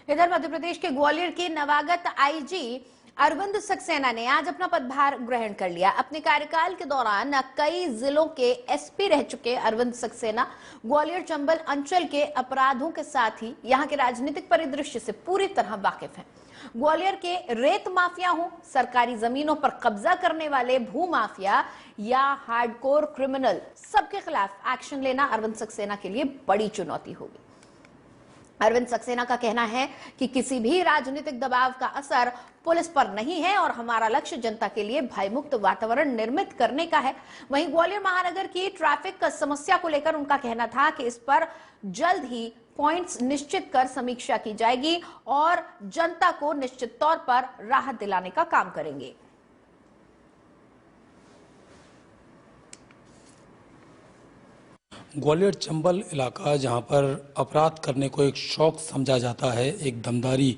इधर मध्य प्रदेश के ग्वालियर के नवागत आईजी अरविंद सक्सेना ने आज अपना पदभार ग्रहण कर लिया। अपने कार्यकाल के दौरान कई जिलों के एसपी रह चुके अरविंद सक्सेना ग्वालियर चंबल अंचल के अपराधों के साथ ही यहां के राजनीतिक परिदृश्य से पूरी तरह वाकिफ हैं। ग्वालियर के रेत माफिया हो, सरकारी जमीनों पर कब्जा करने वाले भू माफिया या हार्डकोर क्रिमिनल, सबके खिलाफ एक्शन लेना अरविंद सक्सेना के लिए बड़ी चुनौती होगी। अरविंद सक्सेना का कहना है कि किसी भी राजनीतिक दबाव का असर पुलिस पर नहीं है और हमारा लक्ष्य जनता के लिए भयमुक्त वातावरण निर्मित करने का है। वहीं ग्वालियर महानगर की ट्रैफिक समस्या को लेकर उनका कहना था कि इस पर जल्द ही पॉइंट्स निश्चित कर समीक्षा की जाएगी और जनता को निश्चित तौर पर राहत दिलाने का काम करेंगे। ग्वालियर चंबल इलाका जहां पर अपराध करने को एक शौक समझा जाता है, एक दमदारी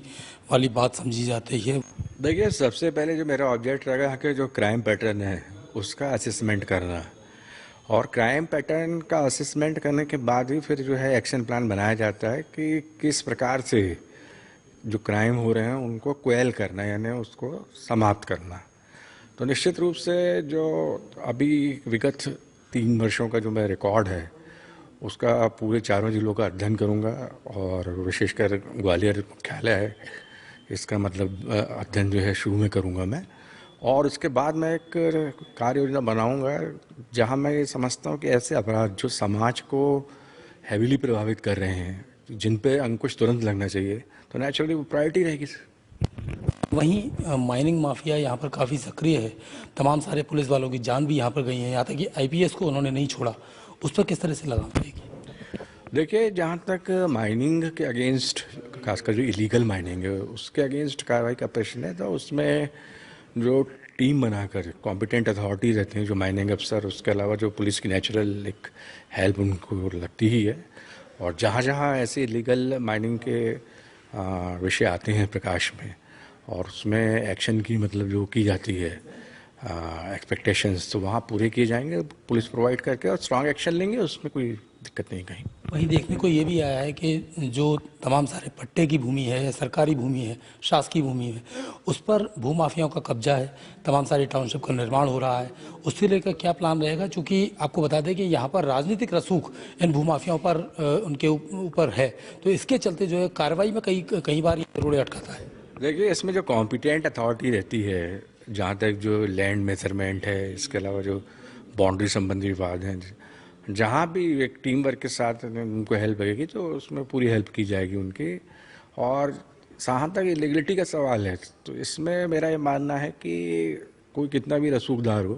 वाली बात समझी जाती है। देखिए, सबसे पहले जो मेरा ऑब्जेक्ट रहेगा यहाँ के जो क्राइम पैटर्न है उसका असेसमेंट करना, और क्राइम पैटर्न का असेसमेंट करने के बाद ही फिर जो है एक्शन प्लान बनाया जाता है कि किस प्रकार से जो क्राइम हो रहे हैं उनको क्वेल करना, यानी उसको समाप्त करना। तो निश्चित रूप से जो अभी विगत 3 वर्षों का जो मेरा रिकॉर्ड है उसका पूरे चारों जिलों का अध्ययन करूंगा, और विशेषकर ग्वालियर मुख्यालय है इसका मतलब अध्ययन जो है शुरू में करूंगा मैं। और उसके बाद मैं एक कार्य योजना बनाऊंगा जहां मैं ये समझता हूं कि ऐसे अपराध जो समाज को हैवीली प्रभावित कर रहे हैं, जिन पे अंकुश तुरंत लगना चाहिए, तो नेचुरली वो प्रायोरिटी रहेगी। वहीं माइनिंग माफिया यहाँ पर काफ़ी सक्रिय है। तमाम सारे पुलिस वालों की जान भी यहाँ पर गई है, यहाँ तक कि आईपीएस को उन्होंने नहीं छोड़ा। उस पर किस तरह से लगाम पड़ेगी? देखिए, जहाँ तक माइनिंग के अगेंस्ट, खासकर जो इलीगल माइनिंग है उसके अगेंस्ट कार्रवाई का प्रश्न है, तो उसमें जो टीम बनाकर कॉम्पिटेंट अथॉरिटी रहते हैं, जो माइनिंग अफसर, उसके अलावा जो पुलिस की नेचुरल एक हेल्प उनको लगती ही है। और जहाँ जहाँ ऐसे इलीगल माइनिंग के विषय आते हैं प्रकाश में और उसमें एक्शन की मतलब जो की जाती है एक्सपेक्टेशंस, तो वहाँ पूरे किए जाएंगे, पुलिस प्रोवाइड करके, और स्ट्रांग एक्शन लेंगे, उसमें कोई दिक्कत नहीं कहीं। वहीं देखने को ये भी आया है कि जो तमाम सारे पट्टे की भूमि है, सरकारी भूमि है, शासकीय भूमि है, उस पर भूमाफियाओं का कब्जा है। तमाम सारे टाउनशिप का निर्माण हो रहा है, उससे लेकर क्या प्लान रहेगा? चूँकि आपको बता दें कि यहाँ पर राजनीतिक रसूख इन भूमाफियाओं पर उनके ऊपर है, तो इसके चलते जो है कार्रवाई में कई बार ये रोड़े अटकाता है। देखिए, इसमें जो कॉम्पिटेंट अथॉरिटी रहती है, जहाँ तक जो लैंड मेजरमेंट है, इसके अलावा जो बाउंड्री संबंधी विवाद हैं, जहाँ भी एक टीम वर्क के साथ उनको हेल्प लगेगी तो उसमें पूरी हेल्प की जाएगी उनकी। और जहाँ तक इलीगलिटी का सवाल है, तो इसमें मेरा ये मानना है कि कोई कितना भी रसूखदार हो,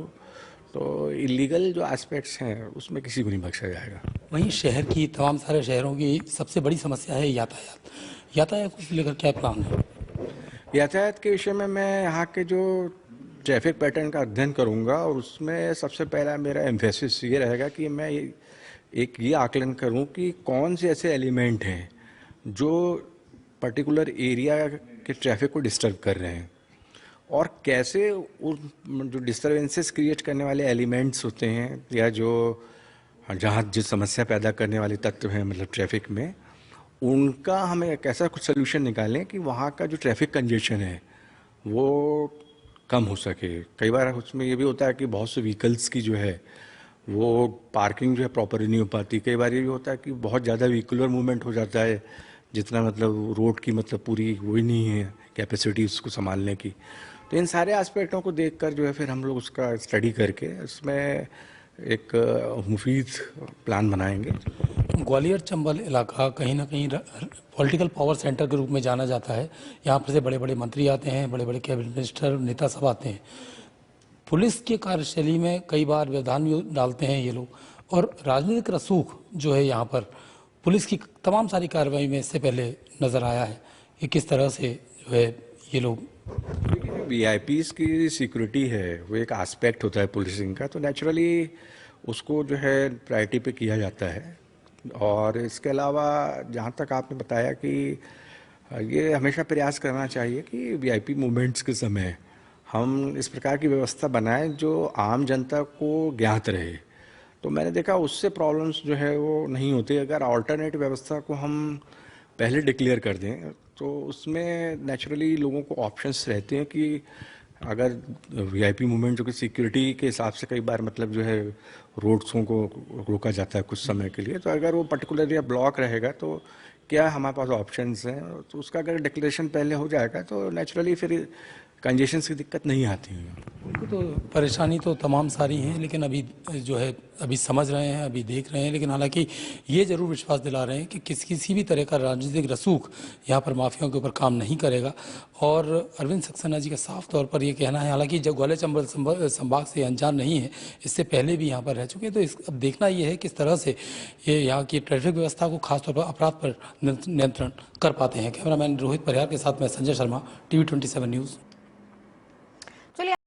तो इलीगल जो एस्पेक्ट्स हैं उसमें किसी को नहीं बख्शा जाएगा। वहीं शहर की, तमाम सारे शहरों की सबसे बड़ी समस्या है यातायात। यातायात को लेकर क्या प्लान है? यातायात के विषय में मैं यहाँ के जो ट्रैफिक पैटर्न का अध्ययन करूँगा, और उसमें सबसे पहला मेरा एम्फेसिस ये रहेगा कि मैं एक ये आकलन करूँ कि कौन से ऐसे एलिमेंट हैं जो पर्टिकुलर एरिया के ट्रैफिक को डिस्टर्ब कर रहे हैं, और कैसे उस जो डिस्टर्बेंसेस क्रिएट करने वाले एलिमेंट्स होते हैं, या जो जहाँ जिस समस्या पैदा करने वाले तत्व हैं मतलब ट्रैफिक में, उनका हमें एक ऐसा कुछ सोल्यूशन निकालें कि वहाँ का जो ट्रैफिक कंजेशन है वो कम हो सके। कई बार उसमें ये भी होता है कि बहुत से व्हीकल्स की जो है वो पार्किंग जो है प्रॉपर नहीं हो पाती। कई बार ये भी होता है कि बहुत ज़्यादा व्हीकुलर मूवमेंट हो जाता है, जितना मतलब रोड की मतलब पूरी वही नहीं है कैपेसिटी उसको संभालने की। तो इन सारे एस्पेक्टों को देखकर जो है फिर हम लोग उसका स्टडी करके उसमें एक मुफीद प्लान बनाएंगे। ग्वालियर चंबल इलाका कहीं ना कहीं पॉलिटिकल पावर सेंटर के रूप में जाना जाता है। यहाँ पर से बड़े बड़े मंत्री आते हैं, बड़े बड़े कैबिनेट मिनिस्टर, नेता सब आते हैं। पुलिस के कार्यशैली में कई बार व्यवधान भी डालते हैं ये लोग, और राजनीतिक रसूख जो है यहाँ पर पुलिस की तमाम सारी कार्रवाई में इससे पहले नज़र आया है कि किस तरह से जो है ये लोग। वीआईपीज़ की सिक्योरिटी है वो एक एस्पेक्ट होता है पुलिसिंग का, तो नेचुरली उसको जो है प्रायोरिटी पे किया जाता है। और इसके अलावा जहाँ तक आपने बताया कि ये हमेशा प्रयास करना चाहिए कि वीआईपी मूवमेंट्स के समय हम इस प्रकार की व्यवस्था बनाएं जो आम जनता को ज्ञात रहे। तो मैंने देखा उससे प्रॉब्लम्स जो है वो नहीं होती। अगर अल्टरनेट व्यवस्था को हम पहले डिक्लेयर कर दें तो उसमें नेचुरली लोगों को ऑप्शंस रहते हैं कि अगर वीआईपी मूवमेंट जो कि सिक्योरिटी के हिसाब से कई बार मतलब जो है रोड शो को रोका जाता है कुछ समय के लिए, तो अगर वो पर्टिकुलर एरिया ब्लॉक रहेगा तो क्या हमारे पास ऑप्शंस हैं, तो उसका अगर डिक्लेरेशन पहले हो जाएगा तो नेचुरली फिर कंजेशन की दिक्कत नहीं आती है। उनको तो परेशानी तो तमाम सारी हैं, लेकिन अभी जो है अभी समझ रहे हैं, अभी देख रहे हैं, लेकिन हालांकि ये जरूर विश्वास दिला रहे हैं कि किसी भी तरह का राजनीतिक रसूख यहाँ पर माफियाओं के ऊपर काम नहीं करेगा। और अरविंद सक्सेना जी का साफ तौर पर ये कहना है, हालांकि जब ग्वालियर चंबल संभाग से अनजान नहीं है, इससे पहले भी यहाँ पर रह चुके हैं, तो अब देखना ये है किस तरह से ये यहाँ की ट्रैफिक व्यवस्था को खासतौर पर अपराध पर नियंत्रण कर पाते हैं। कैमरामैन रोहित परिहार के साथ मैं संजय शर्मा, TV 27 न्यूज़।